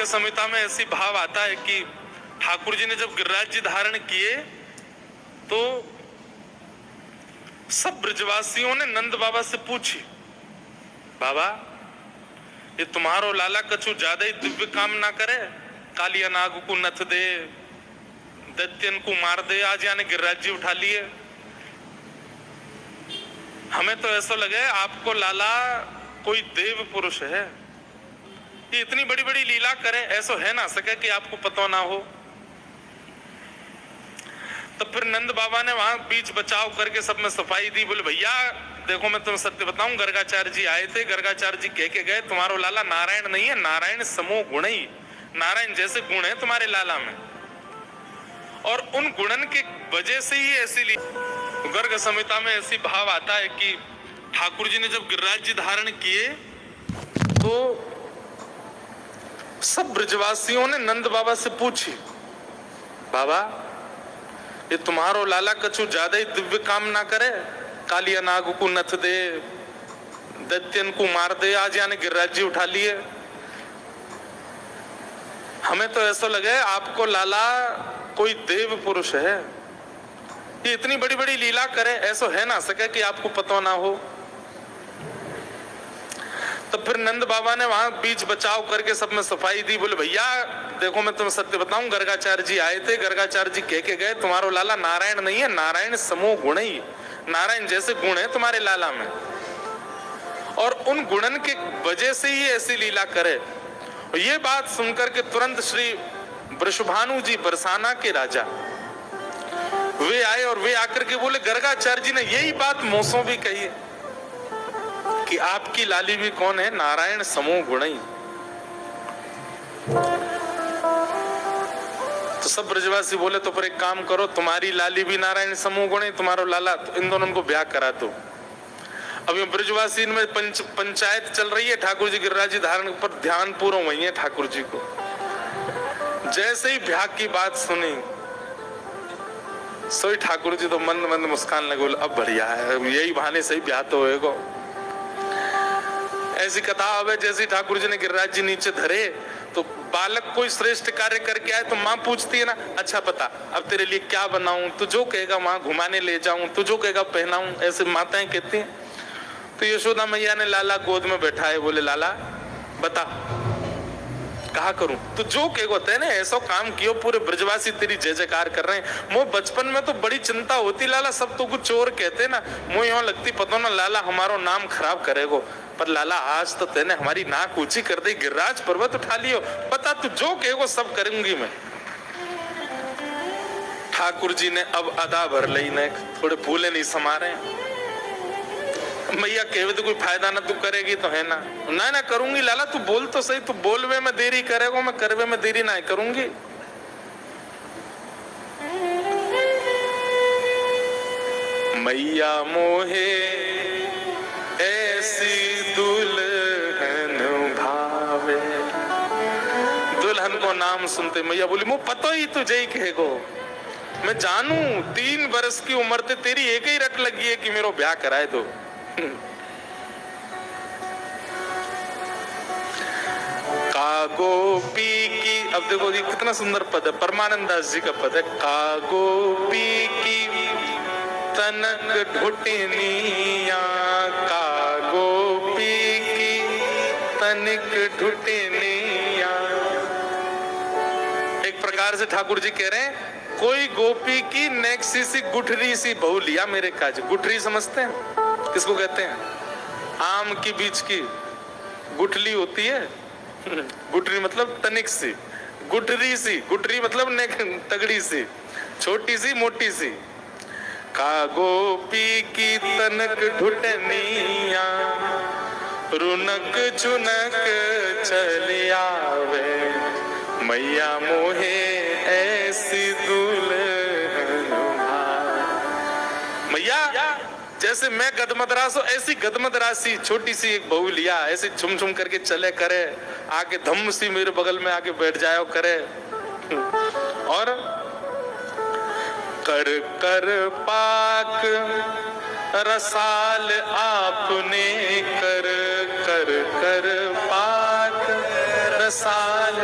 संहिता में ऐसी भाव आता है कि ठाकुर जी ने जब गिरिराज जी धारण किए तो सब ब्रजवासियों ने नंद बाबा से पूछी, बाबा ये तुम्हारो लाला कछु ज्यादा ही दिव्य काम ना करे, कालिया नाग को नथ दे, दैत्यन को मार दे, आज यानी गिरिराज जी उठा लिए। हमें तो ऐसा लगे आपको लाला कोई देव पुरुष है, ये इतनी बड़ी बड़ी लीला करे, ऐसा है ना सके कि आपको पता ना हो। तो फिर नंद बाबा ने वहां बीच बचाव करके सब में सफाई दी। बोले भैया देखो मैं तुम्हें सत्य बताऊं, गर्गाचार्य जी आए थे, गर्गाचार्य जी कह के गए तुम्हारो लाला नारायण नहीं है, नारायण समूह गुण ही, नारायण जैसे गुण है तुम्हारे लाला में, और उन गुणन की वजह से ही ऐसी ली। गर्ग संहिता में ऐसी भाव आता है कि ठाकुर जी ने जब गिरिराज जी धारण किए तो सब ब्रजवासियों ने नंद बाबा से पूछी, बाबा ये तुम्हारो लाला कछु ज्यादा ही दिव्य काम ना करे, कालिया नाग को नथ दे, दैत्यन को मार दे, आज यानी गिरिराज जी उठा लिए। हमें तो ऐसा लगे आपको लाला कोई देव पुरुष है, ये इतनी बड़ी बड़ी लीला करे, ऐसा है ना सके कि आपको पता ना हो। तो फिर नंद बाबा ने वहां बीच बचाव करके सब में सफाई दी। बोले भैया देखो मैं तुम्हें सत्य बताऊं, गर्गाचार्य जी आए थे, गर्गाचार्य जी कह के गए तुम्हारो लाला नारायण नहीं है, नारायण समूह गुण ही, नारायण जैसे गुण है तुम्हारे लाला में, और उन गुणन के वजह से ही ऐसी लीला करे। और ये बात सुनकर के तुरंत श्री वृषभानु जी बरसाना के राजा वे आए और वे आकर के बोले गर्गाचार्य जी ने यही बात मोसों भी कही है कि आपकी लाली भी कौन है, नारायण समूह गुणी। तो सब ब्रजवासी बोले तो पर एक काम करो, तुम्हारी लाली भी नारायण समूह गुणी, तुम्हारा लाला, तो इन दोनों को ब्याह करा दो। अब ये ब्रजवासी में पंचायत चल रही है, ठाकुर जी गिरिराज जी धारण पर ध्यान पूरा वही है ठाकुर जी को। जैसे ही ब्याह की बात सुनी सोई ठाकुर जी तो मंद मंद मुस्कान लगे, बोले अब बढ़िया है, यही बहाने से ही ब्याह तो होएगा। ऐसी कथा अब जैसे ठाकुर जी ने गिरिराज जी नीचे धरे तो बालक कोई श्रेष्ठ कार्य करके आए तो माँ पूछती है ना, अच्छा बता अब तेरे लिए क्या बनाऊं, तू जो कहेगा वहां घुमाने ले जाऊं, तू जो कहेगा पहनाऊं, ऐसे माताएं कहती हैं। तो यशोदा मैया ने लाला गोद में बैठाए, बोले लाला बता कहा करूं, तू जो कहेगा तेने ऐसा काम कियो, पूरे ब्रजवासी तेरी जय जयकार कर रहे हैं। मो बचपन में तो बड़ी चिंता होती लाला, सब तो कुछ चोर कहते ना, मो यहाँ लगती पता ना लाला हमारो नाम खराब करेगो, पर लाला आज तो तेने हमारी नाक ऊंची कर दी, गिरिराज पर्वत उठा लियो, पता तू जो कहेगो सब करूंगी मैं। ठाकुर जी ने अब अदा भर ली ने, थोड़े फूले नहीं समा रहे, मैया कहे तो कोई फायदा ना, तू करेगी तो है ना, ना ना करूंगी लाला, तू बोल तो सही, तू बोलवे में देरी करेगो, मैं करवे में देरी ना करूंगी। मैया मोहे ऐसी दुल्हन भावे, दुल्हन को नाम सुनते मैया बोली मुझे पता ही तुझे ही कहेगो, मैं जानू 3 वर्ष की उम्र ते तेरी एक ही रट लगी है कि मेरा ब्याह कराए दो। का गोपी की, अब देखो ये कितना सुंदर पद है, परमानंद दास जी का पद है, का गोपी की तनक ढुटनिया, का गोपी की तनिक ढुटनिया। एक प्रकार से ठाकुर जी कह रहे हैं कोई गोपी की नेक्सी सी गुठरी सी बहू लिया मेरे काज। गुठरी समझते हैं किसको कहते हैं? आम की बीच की गुठली होती है, गुठरी मतलब तनिक सी, गुठरी सी, गुठरी मतलब तगड़ी सी, छोटी सी मोटी सी। का गोपी की तनक ढुटनिया, रुनक झुनक चले आवे, मैया मोहे ऐसी दुल्हन भावे। मैया जैसे मैं गदमदरास हूं, ऐसी गदमदरासी छोटी सी एक बहू लिया, ऐसे छुम छुम करके चले करे, आके धम्म सी मेरे बगल में आके बैठ जाओ करे, और कर कर पाक रसाल आपने कर कर कर पाक साल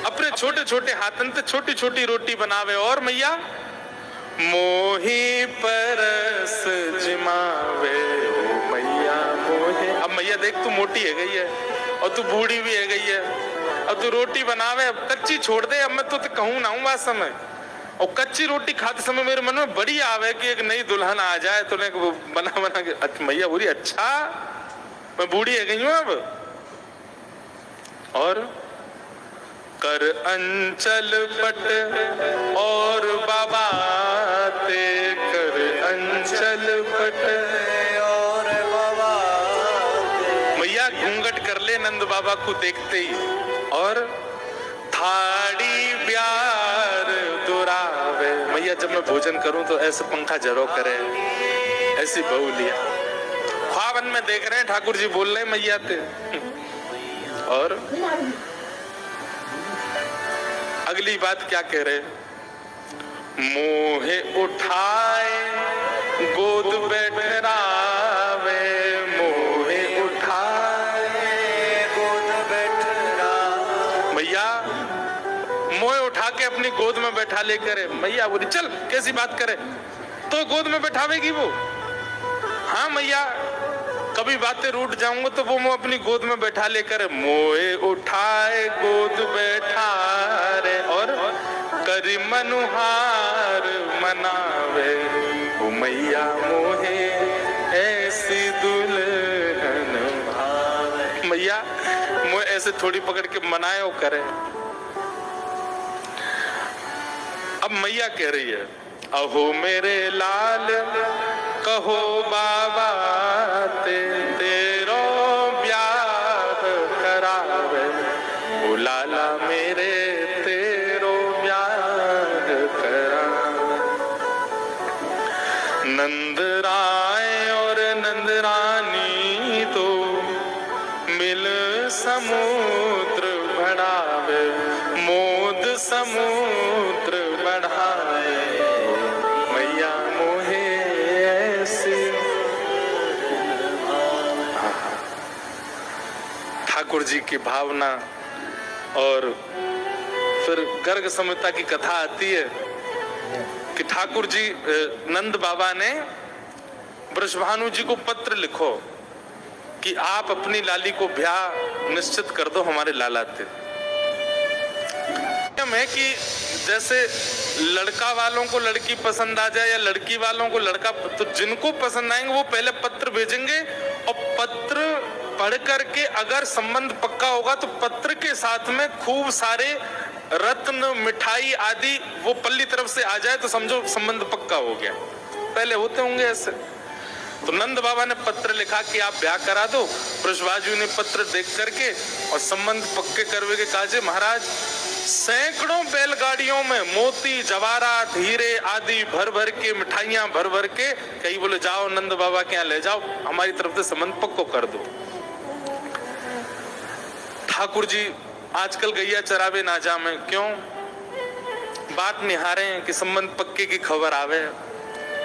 अपने छोटे छोटे हाथन ते छोटी छोटी रोटी बनावे और मैया मोही परस जिमावे ओ मैया मोहे। अब मैया देख तू मोटी है गई है और तू बूढ़ी भी है गई है, अब तू रोटी बनावे, कच्ची छोड़ दे। अब मैं तो कहूँ ना हूँ बात समय, और कच्ची रोटी खाते समय मेरे मन में बड़ी आवे कि एक नई दुल्हन आ जाए तो बना बना के। मैया बोली अच्छा मैं बूढ़ी है गई हूँ अब। और कर अंचल पट और बाबा ते कर अंचल पट और बाबा। मैया घूंघट कर ले नंद बाबा को देखते ही, और थाड़ी प्यार दुरावे। मैया जब मैं भोजन करूं तो ऐसे पंखा जरो करे, ऐसी बहू लिया। ख्वाबन में देख रहे हैं ठाकुर जी बोल रहे हैं मैया ते। और अगली बात क्या कह रहे, मोहे उठाए गोद बैठरावे, मोहे उठाए गोद बैठरावे। मैया मोहे उठा के अपनी गोद में बैठा ले करे। मैया बोली चल कैसी बात करे, तो गोद में बैठावेगी वो? हाँ मैया कभी बातें रूठ जाऊंगा तो वो मैं अपनी गोद में बैठा लेकर मोए उठाए गोद बैठा रे, और करी मनुहार मनावे ओ मैया मोहे ऐसी दुल्हन भावे। मैया मोए ऐसे थोड़ी पकड़ के मनाए करे। अब मैया कह रही है अहो मेरे लाल कहो बाबा ते तेरो ब्याह करावे, ओ लाला मेरे तेरो ब्याह करावे। नंद राय और नंद रानी तो मिल समुद्र बढ़ावे, मोद समुद्र बढ़ावे मैया मोहे ऐसी। ठाकुर जी की भावना। और फिर गर्ग संहिता की कथा आती है कि ठाकुर जी नंद बाबा ने वृषभानु जी को पत्र लिखो कि आप अपनी लाली को ब्याह निश्चित कर दो हमारे लाला थे। है कि जैसे लड़का वालों को लड़की पसंद आ जाए या लड़की वालों को लड़का, तो जिनको पसंद आएंगे वो पहले पत्र भेजेंगे, और पत्र पढ़ करके अगर संबंध पक्का होगा तो पत्र के साथ में खूब सारे रत्न मिठाई आदि वो पल्ली तरफ से आ जाए तो समझो संबंध पक्का हो गया। पहले होते होंगे ऐसे। तो नंद बाबा ने पत्र लिखा कि आप ब्याह करा दो। वृषभाजू ने पत्र देख करके और संबंध पक्के करवे के काजे महाराज सैकड़ों बैलगाड़ियों में मोती जवाहरात हीरे आदि भर भर के मिठाइयां भर भर के कहीं बोले जाओ नंद बाबा के यहाँ ले जाओ, हमारी तरफ से संबंध पक्को कर दो। ठाकुर जी आजकल गैया चरावे ना जामे, क्यों बात निहारे हैं कि संबंध पक्के की खबर आवे।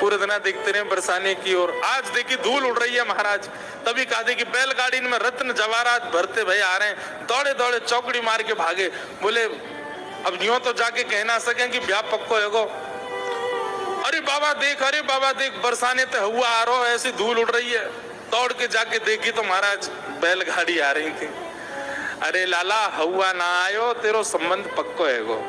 पूरे दिन देखते रहे बरसाने की ओर। आज देखी धूल उड़ रही है महाराज, तभी कहा दे कि बैलगाड़ी में रत्न जवाहरात भरते भई आ रहे हैं। दौड़े दौड़े चौकड़ी मार के भागे। बोले अब यूं तो जाके कह ना सके कि ब्याह पक्को है। अरे बाबा देख बरसाने तो हुआ आ रहा, ऐसी धूल उड़ रही है। दौड़ के जाके देखी तो महाराज बैलगाड़ी आ रही थी। अरे लाला हुआ ना आयो, तेरो संबंध पक्को है गो।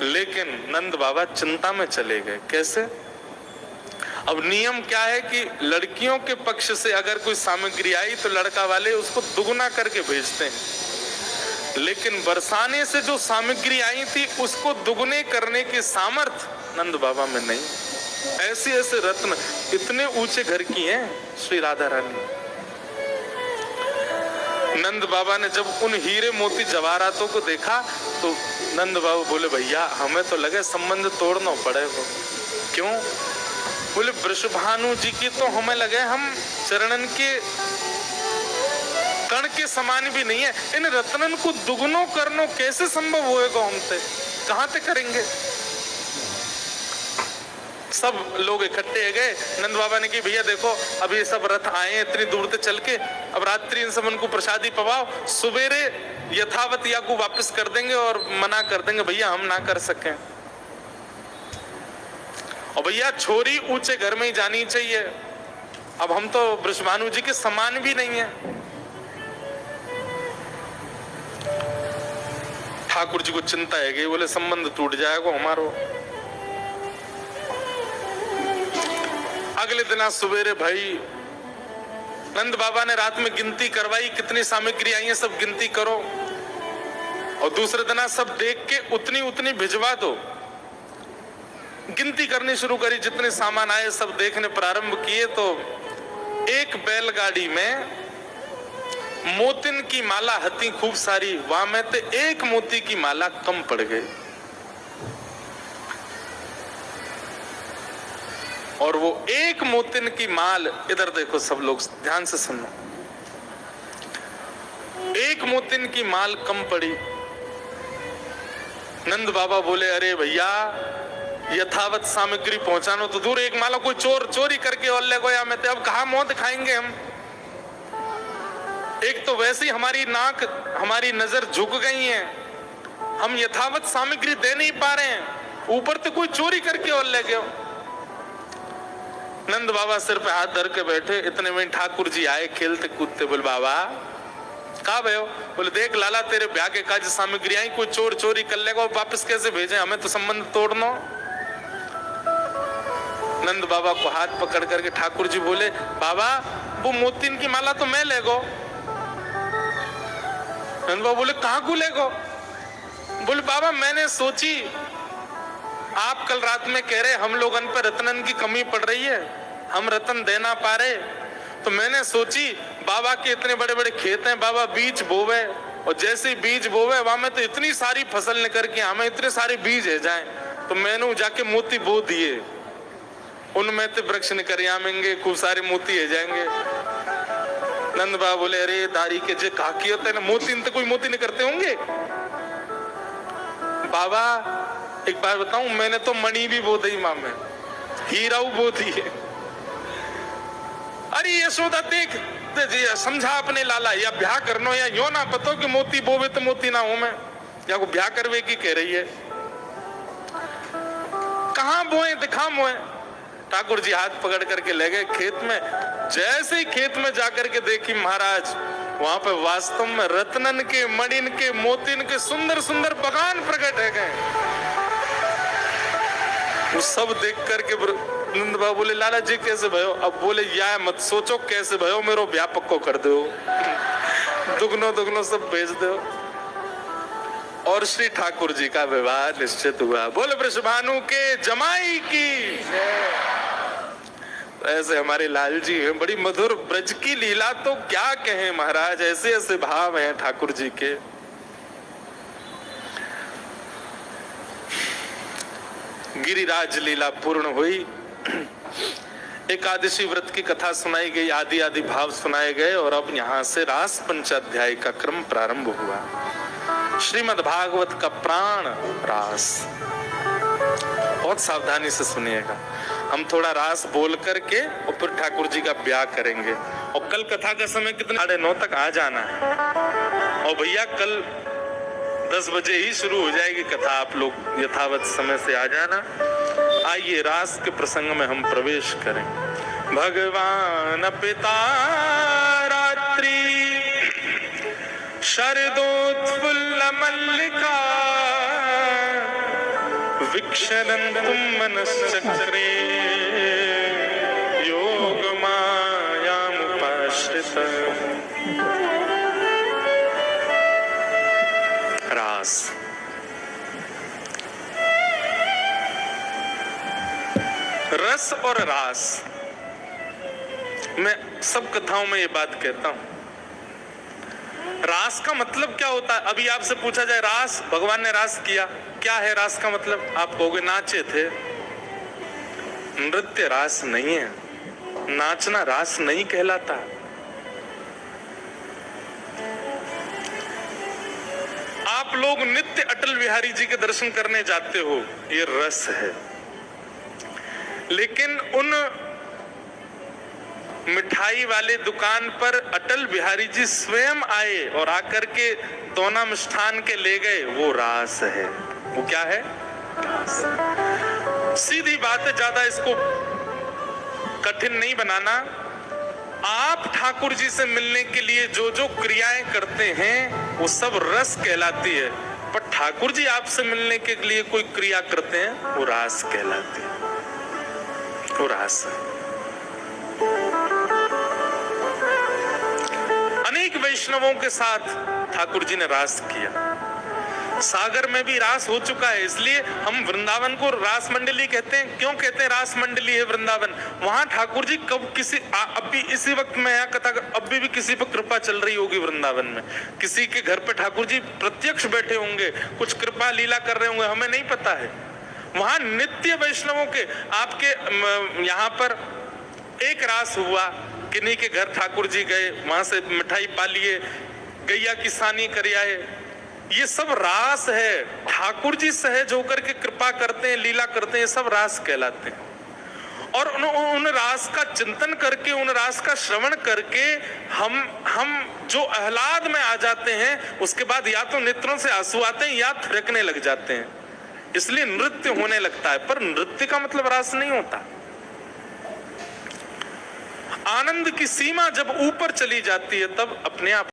लेकिन नंद बाबा चिंता में चले गए। कैसे? अब नियम क्या है कि लड़कियों के पक्ष से अगर कोई सामग्री आई तो लड़का वाले उसको दुगना करके भेजते हैं, लेकिन बरसाने से जो सामग्री आई थी उसको दुगने करने की सामर्थ्य नंद बाबा में नहीं। ऐसे ऐसे रत्न इतने ऊंचे घर की हैं श्री राधा रानी। नंद बाबा ने जब उन हीरे मोती जवाहरातों को देखा तो नंद बाबा बोले भैया हमें तो लगे संबंध तोड़ना पड़ेगा। क्यों? बोले वृषभानु जी की तो हमें लगे हम चरणन के कण के समान भी नहीं है। इन रत्नन को दुगनो करनो कैसे संभव होएगा? हमसे कहां से करेंगे? सब लोग इकट्ठे गए। नंद बाबा ने कि भैया देखो अब ये सब रथ आए हैं इतनी दूर से चल के, अब रात्रि इन सब उनको प्रसादी पवाओ, सुबेरे यथावत या को वापस कर देंगे और मना कर देंगे भैया हम ना कर सकें। और भैया छोरी ऊंचे घर में ही जानी चाहिए, अब हम तो वृषभानु जी के समान भी नहीं है। ठाकुर जी को चिंता है कि बोले संबंध टूट जाएगा हमारो। अगले दिन सवेरे भाई नंद बाबा ने रात में गिनती करवाई, कितनी सामग्री आई है सब गिनती करो, और दूसरे दिन सब देख के उतनी उतनी भिजवा दो। गिनती करनी शुरू करी, जितने सामान आए सब देखने प्रारंभ किए तो एक बैलगाड़ी में मोतिन की माला हती खूब सारी, वहां में तो एक मोती की माला कम पड़ गई। और वो एक मोतिन की माल, इधर देखो सब लोग ध्यान से सुनो, एक मोतिन की माल कम पड़ी। नंद बाबा बोले अरे भैया यथावत सामग्री पहुंचानो तो दूर, एक माला कोई चोर चोरी करके और ले गया, मैं तो अब कहां मुंह दिखाएंगे हम। एक तो वैसे ही हमारी नाक हमारी नजर झुक गई है, हम यथावत सामग्री दे नहीं पा रहे हैं, ऊपर तो कोई चोरी करके और ले गया। नंद बाबा सिर पे हाथ धर के बैठे, इतने में ठाकुर जी आए खेलते कूदते, बोले बाबा कहाँ भयो? बोले देख लाला तेरे ब्याह के काज सामग्री आई, कोई चोर चोरी कर लेगा और वापस कैसे भेजे, हमें तो संबंध तोड़ना। नंद बाबा को हाथ पकड़ करके ठाकुर जी बोले बाबा वो मोतिन की माला तो मैं ले गो। नंद बाबा बोले कहाँ को ले गो? बोले बाबा मैंने सोची आप कल रात में कह रहे हम लोगन पर रत्नन की कमी पड़ रही है, हम रत्न दे ना पा रहे, तो मैंने सोची बाबा के इतने बड़े बड़े खेत हैं, बाबा बीज बोवे, और जैसे ही बीज बोवे वहां में तो इतनी सारी फसल निकल के हमें इतने सारे बीज है जाए, तो मैंने जाके मोती बो दिए, उनमें तो वृक्ष निकल आमेंगे, खूब सारे मोती है जाएंगे। नंद बाबा बोले अरे दारी के जे काकी होते हैं ना, मोती तो कोई मोती नहीं करते होंगे। बाबा एक बार बताऊं, मैंने तो मणि भी बो दी मां में, हीरा बो दी है। अरे यशोदा देख समझा अपने लाला, या ब्याह करनो या यो ना पतो कि मोती बोवे तो मोती ना हो, मैं या को ब्याह करवे की कह रही है, कहां बोए दिखा मोए। ठाकुर जी हाथ पकड़ करके ले गए खेत में। जैसे ही खेत में जाकर के देखी महाराज, वहां पे वास्तव में रत्नन के मणिन के मोतिन के सुंदर सुंदर बगान प्रकट है गए। वो सब देख करके नंद बाबा बोले लाला जी कैसे भयो? अब बोले या मत सोचो कैसे भयो, मेरो ब्याह पक्को कर दो, दुगनो दुगनो सब भेज दो। और श्री ठाकुर जी का विवाह निश्चित हुआ। बोले वृषभानु के जमाई की। ऐसे हमारे लाल जी हैं, बड़ी मधुर ब्रज की लीला तो क्या कहें महाराज, ऐसे ऐसे भाव हैं ठाकुर जी के। गिरिराज लीला पूर्ण हुई, एकादशी व्रत की कथा सुनाई गई, आदि आदि भाव सुनाए गए, और अब यहाँ से रास पंचाध्याय का क्रम प्रारंभ हुआ। श्रीमद् भागवत का प्राण रास। बहुत सावधानी से सुनिएगा, हम थोड़ा रास बोल करके और फिर ठाकुर जी का ब्याह करेंगे। और कल कथा का समय कितना 9:30 तक आ जाना है, और भैया कल 10 बजे ही शुरू हो जाएगी कथा, आप लोग यथावत समय से आ जाना। आइए रास के प्रसंग में हम प्रवेश करें। भगवान पिता रात्रि शरदोत्फुल्ल मल्लिका वीक्षरन्तुं मनश्चक्रे योग मायामुपाश्रित। रास रस और रास, मैं सब कथाओं में ये बात कहता हूं। रास का मतलब क्या होता है? अभी आपसे पूछा जाए रास, भगवान ने रास किया, क्या है रास का मतलब? आप कहोगे नाचे थे। नृत्य रास नहीं है, नाचना रास नहीं कहलाता। आप लोग नित्य अटल बिहारी जी के दर्शन करने जाते हो, ये रस है। लेकिन उन मिठाई वाले दुकान पर अटल बिहारी जी स्वयं आए और आकर के दोना मिष्ठान के ले गए, वो रास है। वो क्या है? सीधी बात है, ज्यादा इसको कठिन नहीं बनाना। आप ठाकुर जी से मिलने के लिए जो जो क्रियाएं करते हैं वो सब रस कहलाती है, पर ठाकुर जी आपसे मिलने के लिए कोई क्रिया करते हैं वो रास कहलाती है। वो रास है। अनेक वैष्णवों के साथ ठाकुर जी ने रास किया। सागर में भी रास हो चुका है, इसलिए हम वृंदावन को रास मंडली कहते हैं। क्यों कहते हैं रास मंडली है वृंदावन? वहां ठाकुर जी कब अब भी इसी वक्त में यहाँ कथा, अभी भी किसी पर कृपा चल रही होगी वृंदावन में, किसी के घर पे ठाकुर जी प्रत्यक्ष बैठे होंगे, कुछ कृपा लीला कर रहे होंगे, हमें नहीं पता है। वहां नित्य वैष्णवों के, आपके यहाँ पर एक रास हुआ, किन्हीं के घर ठाकुर जी गए, वहां से मिठाई पा लिए, गैया की सानी कर आए, ये सब रास है। ठाकुर जी सहज होकर के कृपा करते हैं, लीला करते हैं, सब रास कहलाते हैं। और उन रास का चिंतन करके, उन रास का श्रवण करके हम जो आह्लाद में आ जाते हैं, उसके बाद या तो नेत्रों से आंसू आते हैं या थिरकने लग जाते हैं, इसलिए नृत्य होने लगता है। पर नृत्य का मतलब रास नहीं होता। आनंद की सीमा जब ऊपर चली जाती है तब अपने आप